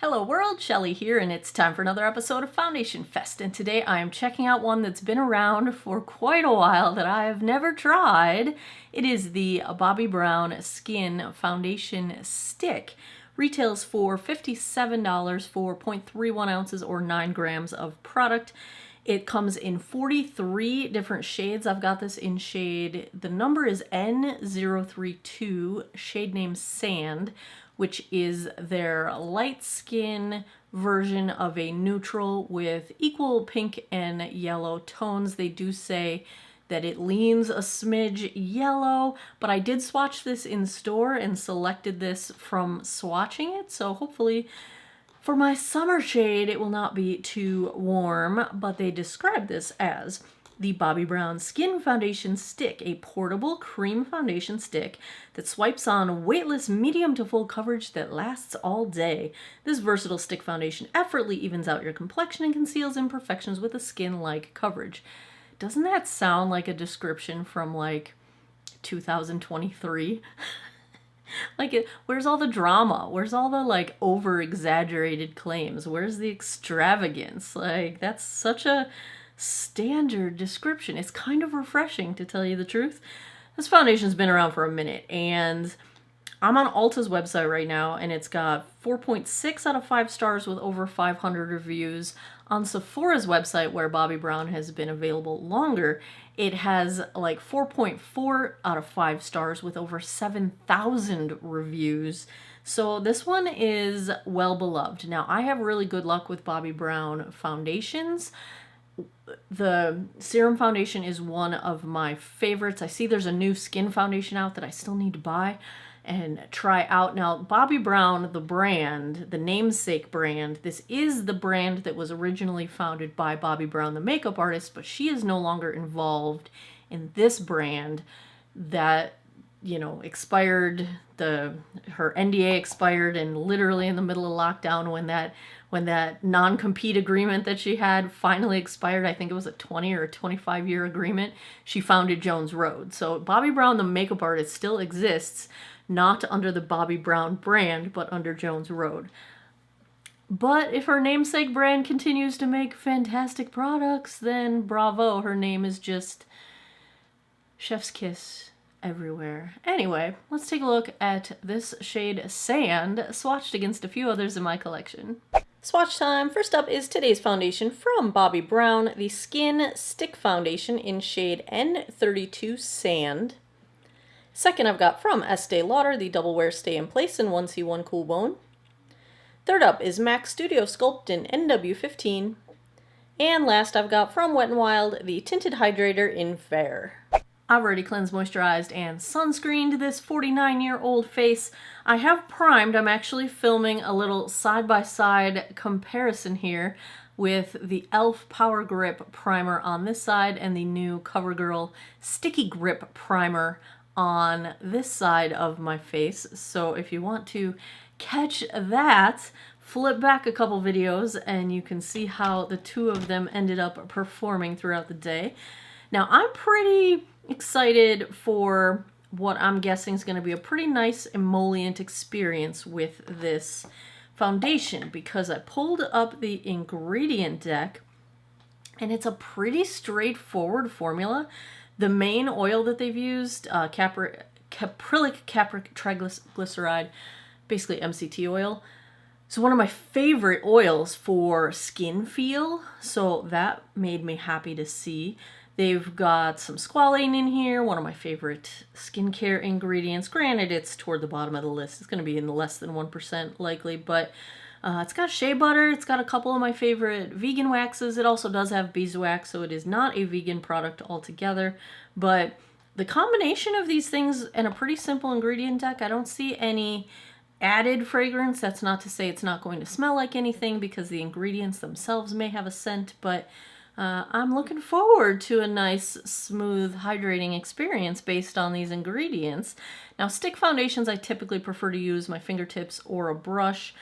Hello world, Shelly here, and it's time for another episode of Foundation Fest. And today I am checking out one that's been around for quite a while that I have never tried. It is the Bobbi Brown Skin Foundation Stick. Retails for $57 for 0.31 ounces or 9 grams of product. It comes in 43 different shades. I've got this in shade, the number is N032, shade name Sand, which is their light skin version of a neutral with equal pink and yellow tones. They do say that it leans a smidge yellow, but I did swatch this in store and selected this from swatching it, so hopefully for my summer shade it will not be too warm. But they describe this as the Bobbi Brown Skin Foundation Stick, a portable cream foundation stick that swipes on weightless medium to full coverage that lasts all day. This versatile stick foundation effortlessly evens out your complexion and conceals imperfections with a skin-like coverage. Doesn't that sound like a description from like 2023? Where's all the drama? Where's all the like over-exaggerated claims? Where's the extravagance? Like, that's such a standard description. It's kind of refreshing, to tell you the truth. This foundation's been around for a minute, and I'm on Ulta's website right now, and it's got 4.6 out of 5 stars with over 500 reviews. On Sephora's website, where Bobbi Brown has been available longer, it has like 4.4 out of 5 stars with over 7,000 reviews. So this one is well beloved. Now, I have really good luck with Bobbi Brown foundations. The Serum Foundation is one of my favorites. I see there's a new skin foundation out that I still need to buy and try out. Now, Bobbi Brown, the brand, the namesake brand, this is the brand that was originally founded by Bobbi Brown, the makeup artist, but she is no longer involved in this brand that, you know, expired. Her NDA expired, and literally in the middle of lockdown when that non-compete agreement that she had finally expired, I think it was a 20 or a 25-year agreement, she founded Jones Road. So Bobbi Brown, the makeup artist, still exists, not under the Bobbi Brown brand, but under Jones Road. But if her namesake brand continues to make fantastic products, then bravo, her name is just chef's kiss everywhere. Anyway, let's take a look at this shade Sand, swatched against a few others in my collection. Swatch time. First up is today's foundation from Bobbi Brown, the Skin Stick Foundation in shade N32 Sand. Second, I've got from Estee Lauder, the Double Wear Stay in Place in 1C1 Cool Bone. Third up is MAC Studio Sculpt in NW15. And last, I've got from Wet n Wild, the Tinted Hydrator in Fair. I've already cleansed, moisturized, and sunscreened this 49-year-old face. I have primed. I'm actually filming a little side-by-side comparison here with the e.l.f. Power Grip Primer on this side and the new CoverGirl Sticky Grip Primer on this side of my face. So if you want to catch that, flip back a couple videos and you can see how the two of them ended up performing throughout the day. Now, I'm pretty excited for what I'm guessing is going to be a pretty nice emollient experience with this foundation, because I pulled up the ingredient deck and it's a pretty straightforward formula. The main oil that they've used, caprylic triglyceride, basically MCT oil. So one of my favorite oils for skin feel, so that made me happy to see. They've got some squalane in here, one of my favorite skincare ingredients. Granted, it's toward the bottom of the list. It's going to be in the less than 1% likely, but it's got shea butter. It's got a couple of my favorite vegan waxes. It also does have beeswax, so it is not a vegan product altogether. But the combination of these things and a pretty simple ingredient deck, I don't see any added fragrance. That's not to say it's not going to smell like anything, because the ingredients themselves may have a scent, but I'm looking forward to a nice, smooth, hydrating experience based on these ingredients. Now, stick foundations, I typically prefer to use my fingertips or a brush.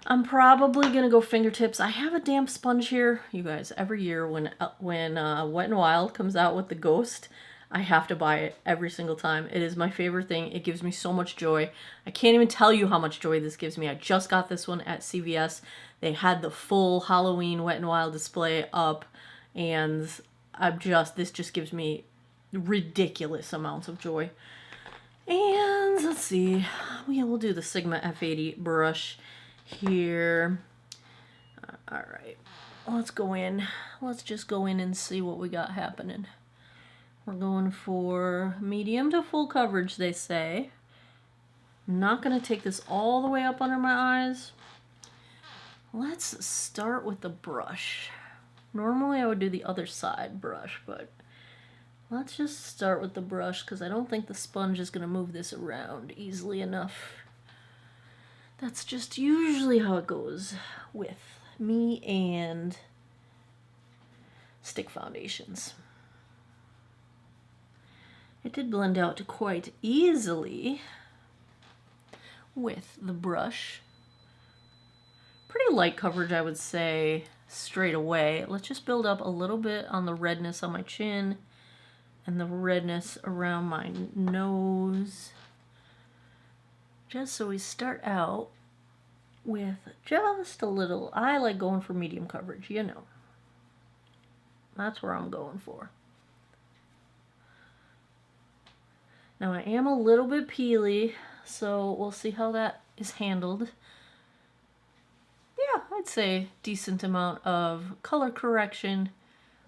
I'm probably going to go fingertips. I have a damp sponge here. You guys, every year when Wet n Wild comes out with the Ghost, I have to buy it every single time. It is my favorite thing. It gives me so much joy. I can't even tell you how much joy this gives me. I just got this one at CVS. They had the full Halloween Wet n Wild display up, and this just gives me ridiculous amounts of joy. And let's see, we'll do the Sigma F80 brush here. All right, let's go in. Let's just go in and see what we got happening. We're going for medium to full coverage, they say. I'm not going to take this all the way up under my eyes. Let's start with the brush. Normally I would do the other side brush, but let's just start with the brush because I don't think the sponge is going to move this around easily enough. That's just usually how it goes with me and stick foundations. It did blend out quite easily with the brush. Pretty light coverage, I would say, straight away. Let's just build up a little bit on the redness on my chin and the redness around my nose. Just so we start out with just a little. I like going for medium coverage, you know. That's where I'm going for. Now I am a little bit peely, so we'll see how that is handled. Yeah, I'd say decent amount of color correction,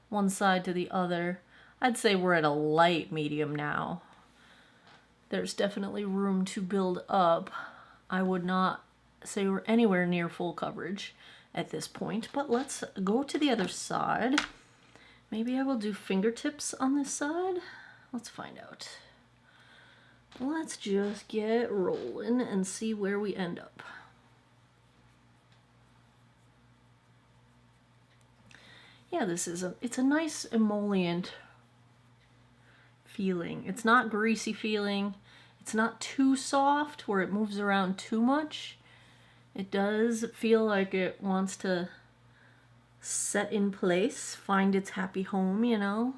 one side to the other. I'd say we're at a light medium now. There's definitely room to build up. I would not say we're anywhere near full coverage at this point, but let's go to the other side. Maybe I will do fingertips on this side. Let's find out. Let's just get rolling and see where we end up. Yeah, it's a nice emollient feeling. It's not greasy feeling. It's not too soft where it moves around too much. It does feel like it wants to set in place, find its happy home, you know.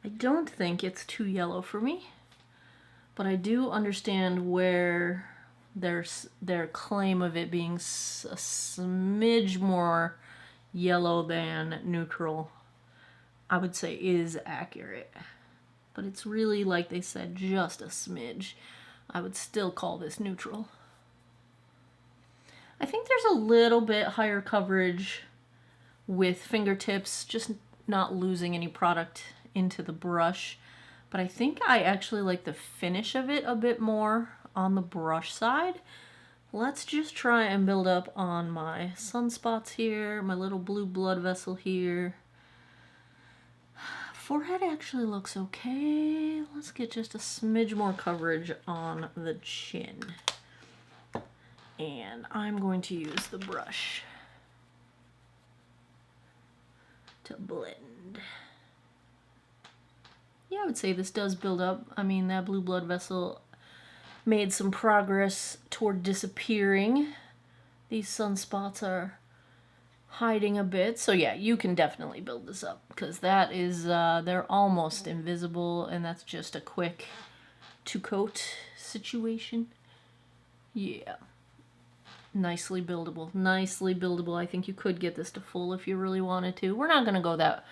I don't think it's too yellow for me, but I do understand where their claim of it being a smidge more yellow than neutral, I would say is accurate. But it's really, like they said, just a smidge. I would still call this neutral. I think there's a little bit higher coverage with fingertips, just not losing any product into the brush, but I think I actually like the finish of it a bit more on the brush side. Let's just try and build up on my sunspots here, my little blue blood vessel here. Forehead actually looks okay. Let's get just a smidge more coverage on the chin. And I'm going to use the brush to blend. Yeah, I would say this does build up. I mean, that blue blood vessel made some progress toward disappearing. These sunspots are hiding a bit. So yeah, you can definitely build this up because that is, they're almost invisible, and that's just a quick two-coat situation. Yeah. Nicely buildable. Nicely buildable. I think you could get this to full if you really wanted to. We're not going to go that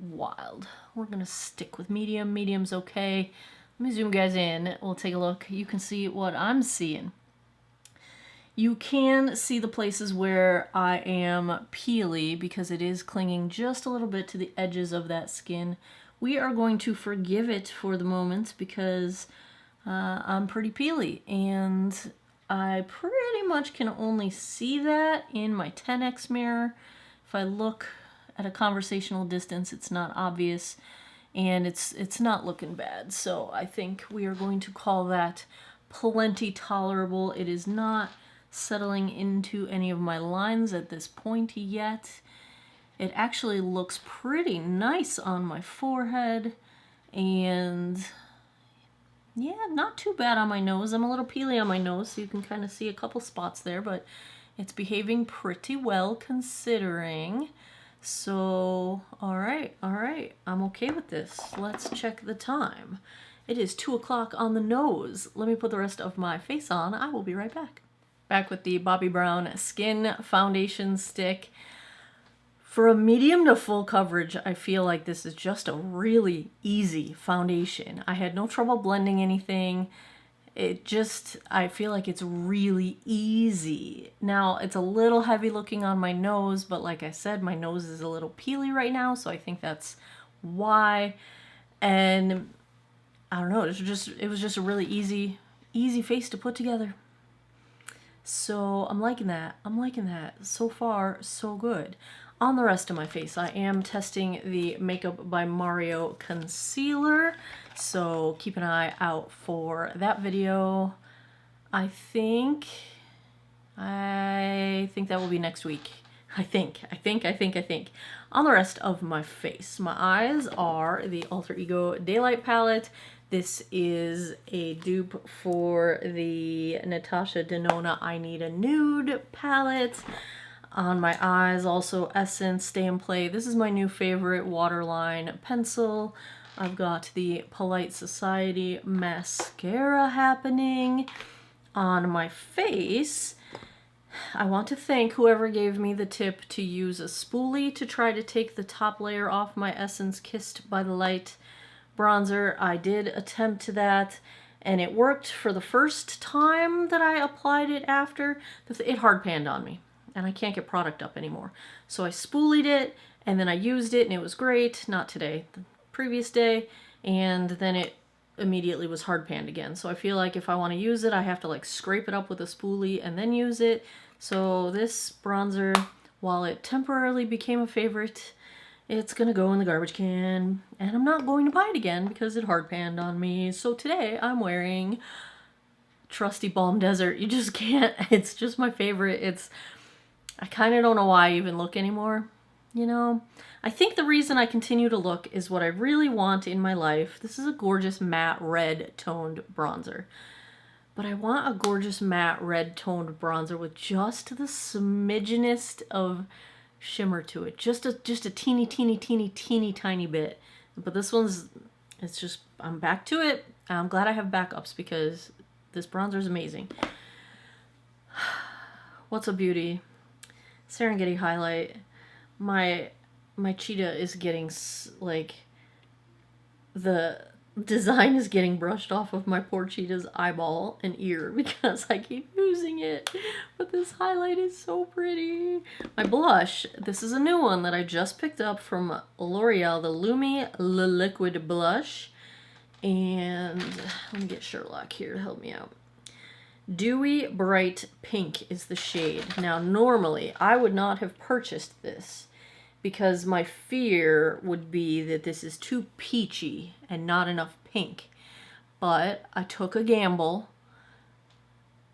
wild. We're going to stick with medium. Medium's okay. Let me zoom guys in. We'll take a look. You can see what I'm seeing. You can see the places where I am peely because it is clinging just a little bit to the edges of that skin. We are going to forgive it for the moment because I'm pretty peely, and I pretty much can only see that in my 10x mirror. If I look at a conversational distance, it's not obvious, and it's not looking bad. So I think we are going to call that plenty tolerable. It is not settling into any of my lines at this point yet. It actually looks pretty nice on my forehead, and yeah, not too bad on my nose. I'm a little peely on my nose, so you can kind of see a couple spots there, but it's behaving pretty well considering. So, all right, I'm okay with this. Let's check the time. It is 2 o'clock on the nose. Let me put the rest of my face on. I will be right back. Back with the Bobbi Brown Skin Foundation Stick. For a medium to full coverage, I feel like this is just a really easy foundation. I had no trouble blending anything. I feel like it's really easy. Now, it's a little heavy looking on my nose, but like I said, my nose is a little peely right now, so I think that's why. And I don't know, it was just a really easy face to put together. So I'm liking that. So far, so good. On the rest of my face, I am testing the Makeup by Mario concealer, so keep an eye out for that video. I think that will be next week. I think. On the rest of my face, my eyes are the Alter Ego Daylight palette. This is a dupe for the Natasha Denona I Need a Nude palette. On my eyes, also Essence Stay and Play. This is my new favorite waterline pencil. I've got the Polite Society mascara happening. On my face, I want to thank whoever gave me the tip to use a spoolie to try to take the top layer off my Essence Kissed by the Light bronzer. I did attempt that, and it worked for the first time that I applied it after. It hard panned on me, and I can't get product up anymore. So I spoolied it, and then I used it, and it was great. Not today, the previous day, and then it immediately was hard panned again. So I feel like if I want to use it, I have to like scrape it up with a spoolie and then use it. So this bronzer, while it temporarily became a favorite, it's gonna go in the garbage can, and I'm not going to buy it again because it hard panned on me. So today I'm wearing trusty Balm Desert. You just can't, it's just my favorite. I kind of don't know why I even look anymore, you know? I think the reason I continue to look is what I really want in my life. This is a gorgeous matte red toned bronzer. But I want a gorgeous matte red toned bronzer with just the smidgenest of shimmer to it. Just a teeny tiny bit. But this one's, it's just, I'm back to it. I'm glad I have backups because this bronzer is amazing. What's a beauty? Serengeti highlight. My cheetah is getting, like, the design is getting brushed off of my poor cheetah's eyeball and ear because I keep using it. But this highlight is so pretty. My blush, this is a new one that I just picked up from L'Oreal, the Lumi Le Liquid Blush. And let me get Sherlock here to help me out. Dewy Bright Pink is the shade. Now, normally, I would not have purchased this because my fear would be that this is too peachy and not enough pink. But I took a gamble,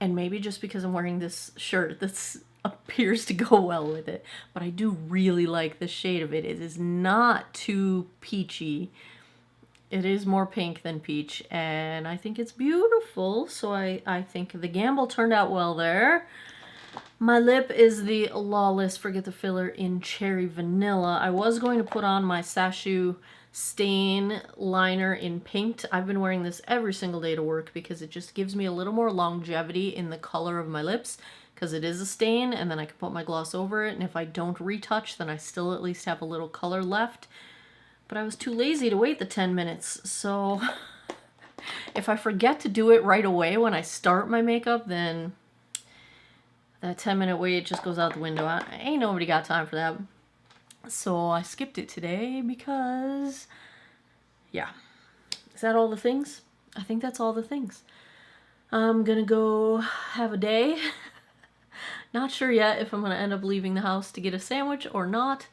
and maybe just because I'm wearing this shirt, this appears to go well with it, but I do really like the shade of it. It is not too peachy. It is more pink than peach, and I think it's beautiful, so I think the gamble turned out well there. My lip is the Lawless Forget the Filler in Cherry Vanilla. I was going to put on my Sashu Stain liner in Pinked. I've been wearing this every single day to work because it just gives me a little more longevity in the color of my lips because it is a stain, and then I can put my gloss over it, and if I don't retouch, then I still at least have a little color left. But I was too lazy to wait the 10 minutes, so if I forget to do it right away when I start my makeup, then that 10-minute wait just goes out the window. Ain't nobody got time for that. So I skipped it today because, yeah. Is that all the things? I think that's all the things. I'm gonna go have a day. Not sure yet if I'm gonna end up leaving the house to get a sandwich or not.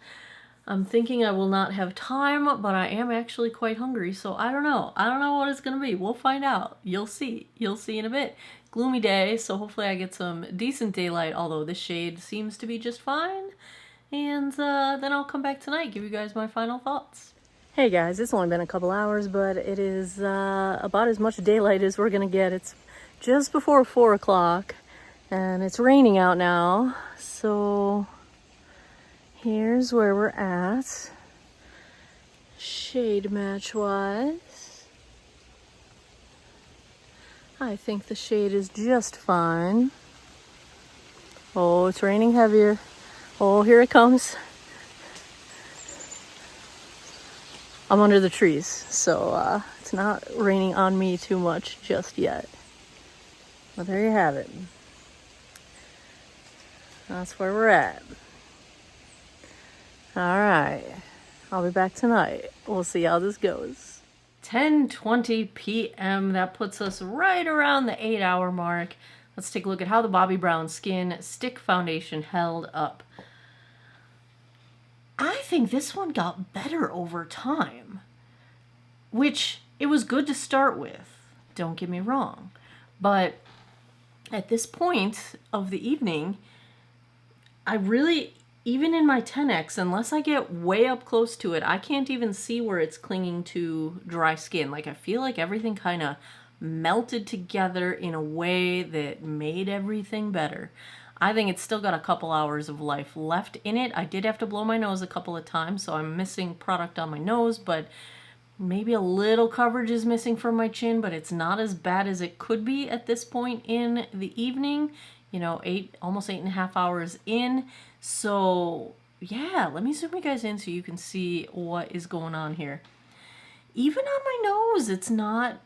I'm thinking I will not have time, but I am actually quite hungry, so I don't know. I don't know what it's going to be. We'll find out. You'll see. You'll see in a bit. Gloomy day, so hopefully I get some decent daylight, although this shade seems to be just fine. And then I'll come back tonight, give you guys my final thoughts. Hey guys, it's only been a couple hours, but it is about as much daylight as we're going to get. It's just before 4 o'clock, and it's raining out now, so here's where we're at. Shade match wise, I think the shade is just fine. Oh, it's raining heavier. Oh, here it comes. I'm under the trees, so it's not raining on me too much just yet. But there you have it. That's where we're at. All right. I'll be back tonight. We'll see how this goes. 10:20 p.m. That puts us right around the 8-hour mark. Let's take a look at how the Bobbi Brown Skin Stick Foundation held up. I think this one got better over time, which it was good to start with. Don't get me wrong. But at this point of the evening, I really, even in my 10X, unless I get way up close to it, I can't even see where it's clinging to dry skin. Like, I feel like everything kind of melted together in a way that made everything better. I think it's still got a couple hours of life left in it. I did have to blow my nose a couple of times, so I'm missing product on my nose, but maybe a little coverage is missing from my chin, but it's not as bad as it could be at this point in the evening. You know, almost 8.5 hours in. So yeah, let me zoom you guys in so you can see what is going on here. Even on my nose, it's not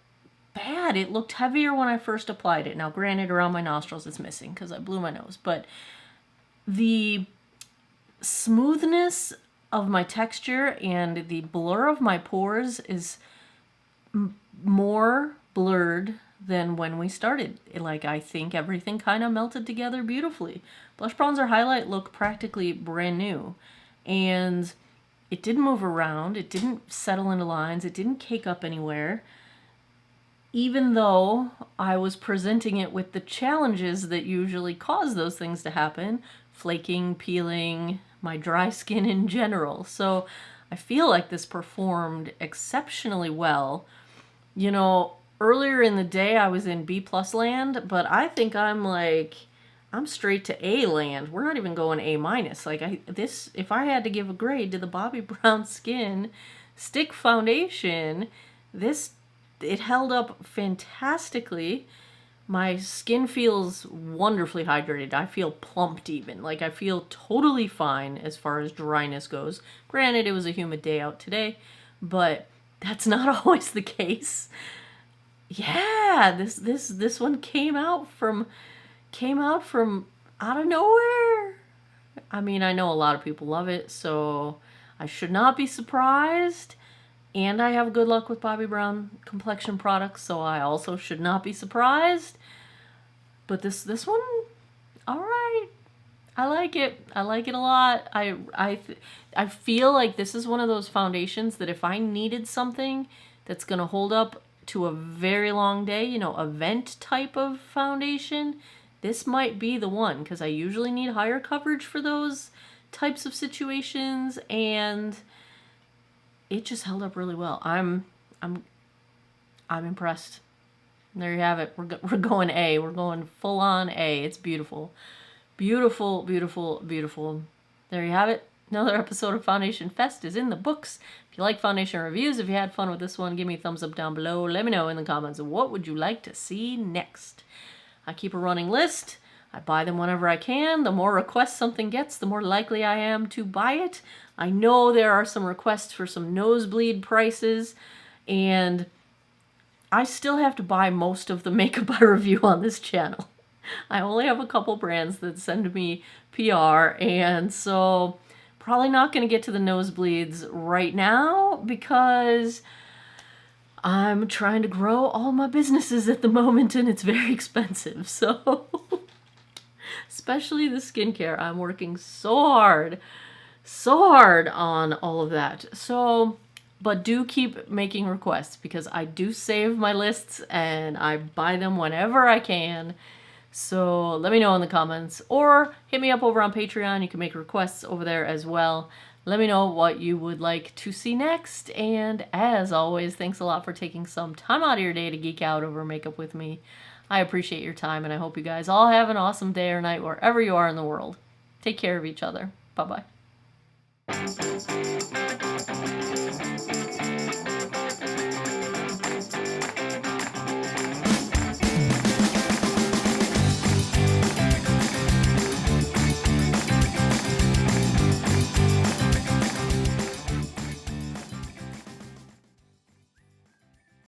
bad. It looked heavier when I first applied it. Now, granted, around my nostrils it's missing because I blew my nose, but the smoothness of my texture and the blur of my pores is more blurred than when we started. Like, I think everything kind of melted together beautifully. Blush bronzer highlight look practically brand new, and it didn't move around. It didn't settle into lines. It didn't cake up anywhere. Even though I was presenting it with the challenges that usually cause those things to happen, flaking, peeling, my dry skin in general. So I feel like this performed exceptionally well. You know, earlier in the day I was in B+ land, but I think I'm straight to A land. We're not even going A-. Like, if I had to give a grade to the Bobbi Brown Skin Stick Foundation, it held up fantastically. My skin feels wonderfully hydrated. I feel plumped even. Like, I feel totally fine as far as dryness goes. Granted, it was a humid day out today, but that's not always the case. Yeah, this one came out from out of nowhere. I mean, I know a lot of people love it, so I should not be surprised. And I have good luck with Bobbi Brown complexion products, so I also should not be surprised. But this one, all right. I like it. I like it a lot. I feel like this is one of those foundations that if I needed something that's going to hold up to a very long day, you know, event type of foundation, this might be the one, because I usually need higher coverage for those types of situations, and it just held up really well. I'm impressed. There you have it. We're going A. We're going full on A. It's beautiful. Beautiful, beautiful, beautiful. There you have it. Another episode of Foundation Fest is in the books. If you like foundation reviews, if you had fun with this one, give me a thumbs up down below. Let me know in the comments what would you like to see next. I keep a running list. I buy them whenever I can. The more requests something gets, the more likely I am to buy it. I know there are some requests for some nosebleed prices, and I still have to buy most of the makeup I review on this channel. I only have a couple brands that send me PR, and so probably not going to get to the nosebleeds right now because I'm trying to grow all my businesses at the moment, and it's very expensive. So especially the skincare, I'm working so hard on all of that. So, but do keep making requests because I do save my lists and I buy them whenever I can. So let me know in the comments or hit me up over on Patreon. You can make requests over there as well. Let me know what you would like to see next. And as always, thanks a lot for taking some time out of your day to geek out over makeup with me. I appreciate your time, and I hope you guys all have an awesome day or night wherever you are in the world. Take care of each other. Bye-bye.